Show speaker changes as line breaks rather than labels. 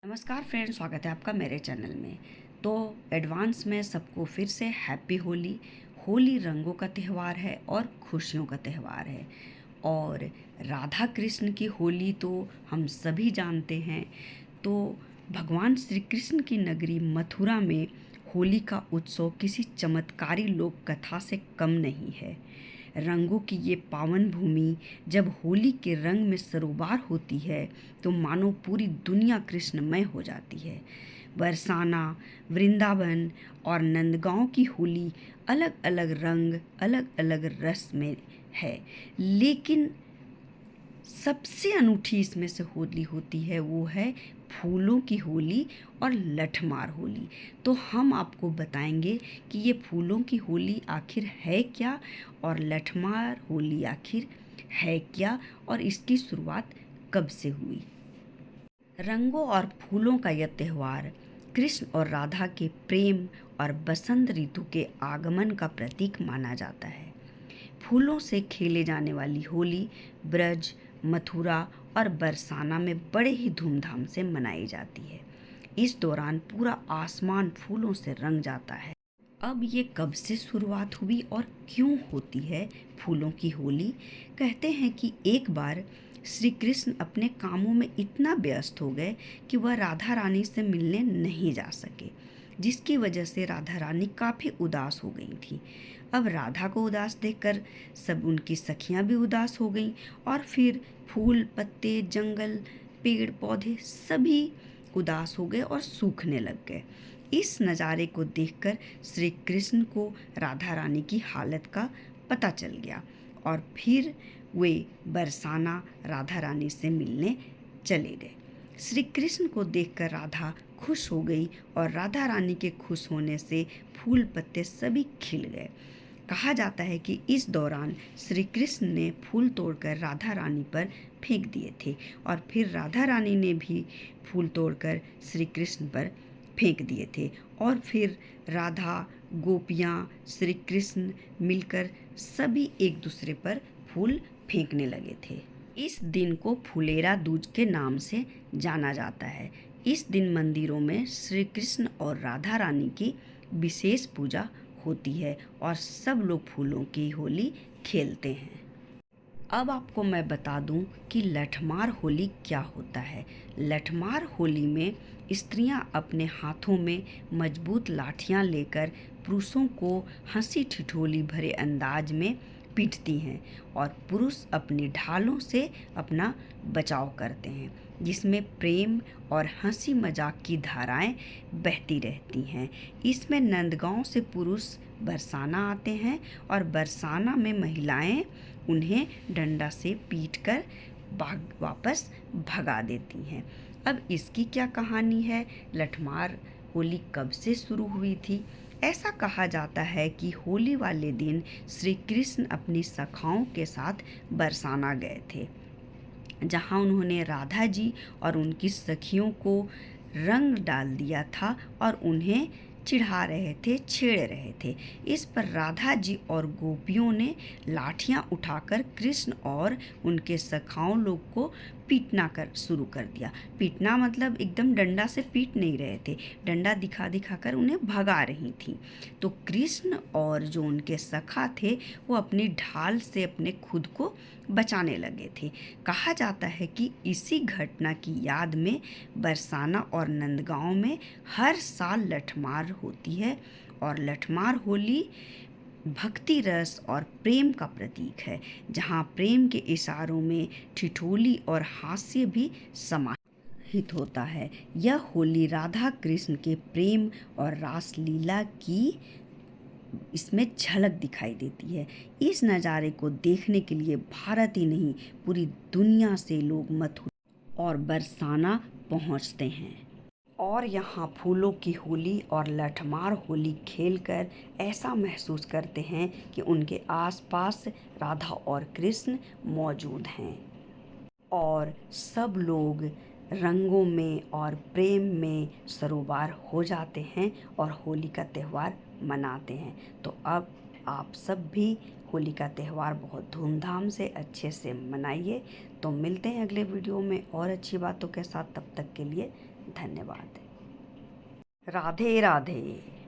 नमस्कार फ्रेंड्स, स्वागत है आपका मेरे चैनल में। तो एडवांस में सबको फिर से हैप्पी होली। होली रंगों का त्यौहार है और खुशियों का त्यौहार है। और राधा कृष्ण की होली तो हम सभी जानते हैं। तो भगवान श्री कृष्ण की नगरी मथुरा में होली का उत्सव किसी चमत्कारी लोक कथा से कम नहीं है। रंगों की ये पावन भूमि जब होली के रंग में सरोबार होती है तो मानो पूरी दुनिया कृष्णमय हो जाती है। बरसाना, वृंदावन और नंदगांव की होली अलग अलग रंग, अलग अलग रस में है, लेकिन सबसे अनूठी इसमें से होली होती है वो है फूलों की होली और लठमार होली। तो हम आपको बताएंगे कि ये फूलों की होली आखिर है क्या और लठमार होली आखिर है क्या और इसकी शुरुआत कब से हुई। रंगों और फूलों का यह त्यौहार कृष्ण और राधा के प्रेम और बसंत ऋतु के आगमन का प्रतीक माना जाता है। फूलों से खेले जाने वाली होली ब्रज, मथुरा और बरसाना में बड़े ही धूमधाम से मनाई जाती है। इस दौरान पूरा आसमान फूलों से रंग जाता है। अब ये कब से शुरुआत हुई और क्यों होती है फूलों की होली? कहते हैं कि एक बार श्री कृष्ण अपने कामों में इतना व्यस्त हो गए कि वह राधा रानी से मिलने नहीं जा सके, जिसकी वजह से राधा रानी काफ़ी उदास हो गई थी। अब राधा को उदास देखकर सब उनकी सखियां भी उदास हो गईं और फिर फूल, पत्ते, जंगल, पेड़ पौधे सभी उदास हो गए और सूखने लग गए। इस नज़ारे को देखकर श्री कृष्ण को राधा रानी की हालत का पता चल गया और फिर वे बरसाना राधा रानी से मिलने चले गए। श्री कृष्ण को देखकर राधा खुश हो गई और राधा रानी के खुश होने से फूल पत्ते सभी खिल गए। कहा जाता है कि इस दौरान श्री कृष्ण ने फूल तोड़कर राधा रानी पर फेंक दिए थे और फिर राधा रानी ने भी फूल तोड़कर श्री कृष्ण पर फेंक दिए थे और फिर राधा, गोपियाँ, श्री कृष्ण मिलकर सभी एक दूसरे पर फूल फेंकने लगे थे। इस दिन को फुलेरा दूज के नाम से जाना जाता है। इस दिन मंदिरों में श्री कृष्ण और राधा रानी की विशेष पूजा होती है और सब लोग फूलों की होली खेलते हैं। अब आपको मैं बता दूं कि लठमार होली क्या होता है। लठमार होली में स्त्रियां अपने हाथों में मजबूत लाठियां लेकर पुरुषों को हंसी ठिठोली भरे अंदाज में पीटती हैं और पुरुष अपनी ढालों से अपना बचाव करते हैं, जिसमें प्रेम और हंसी मजाक की धाराएं बहती रहती हैं। इसमें नंदगांव से पुरुष बरसाना आते हैं और बरसाना में महिलाएं उन्हें डंडा से पीटकर वापस भगा देती हैं। अब इसकी क्या कहानी है? लठमार होली कब से शुरू हुई थी? ऐसा कहा जाता है कि होली वाले दिन श्री कृष्ण अपनी सखाओं के साथ बरसाना गए थे, जहां उन्होंने राधा जी और उनकी सखियों को रंग डाल दिया था और उन्हें चिढ़ा रहे थे, छेड़ रहे थे। इस पर राधा जी और गोपियों ने लाठियां उठाकर कृष्ण और उनके सखाओं लोग को पीटना शुरू कर दिया। पीटना मतलब एकदम डंडा से पीट नहीं रहे थे, डंडा दिखा दिखा कर उन्हें भगा रही थी। तो कृष्ण और जो उनके सखा थे वो अपनी ढाल से अपने खुद को बचाने लगे थे। कहा जाता है कि इसी घटना की याद में बरसाना और नंदगांव में हर साल लठमार होती है और लठमार होली भक्ति रस और प्रेम का प्रतीक है, जहाँ प्रेम के इशारों में ठिठोली और हास्य भी समाहित होता है। यह होली राधा कृष्ण के प्रेम और रासलीला की इसमें झलक दिखाई देती है। इस नज़ारे को देखने के लिए भारत ही नहीं पूरी दुनिया से लोग मथुरा और बरसाना पहुंचते हैं और यहाँ फूलों की होली और लठमार होली खेलकर ऐसा महसूस करते हैं कि उनके आसपास राधा और कृष्ण मौजूद हैं और सब लोग रंगों में और प्रेम में सरोबार हो जाते हैं और होली का त्यौहार मनाते हैं। तो अब आप सब भी होली का त्यौहार बहुत धूमधाम से अच्छे से मनाइए। तो मिलते हैं अगले वीडियो में और अच्छी बातों के साथ। तब तक के लिए धन्यवाद। राधे राधे।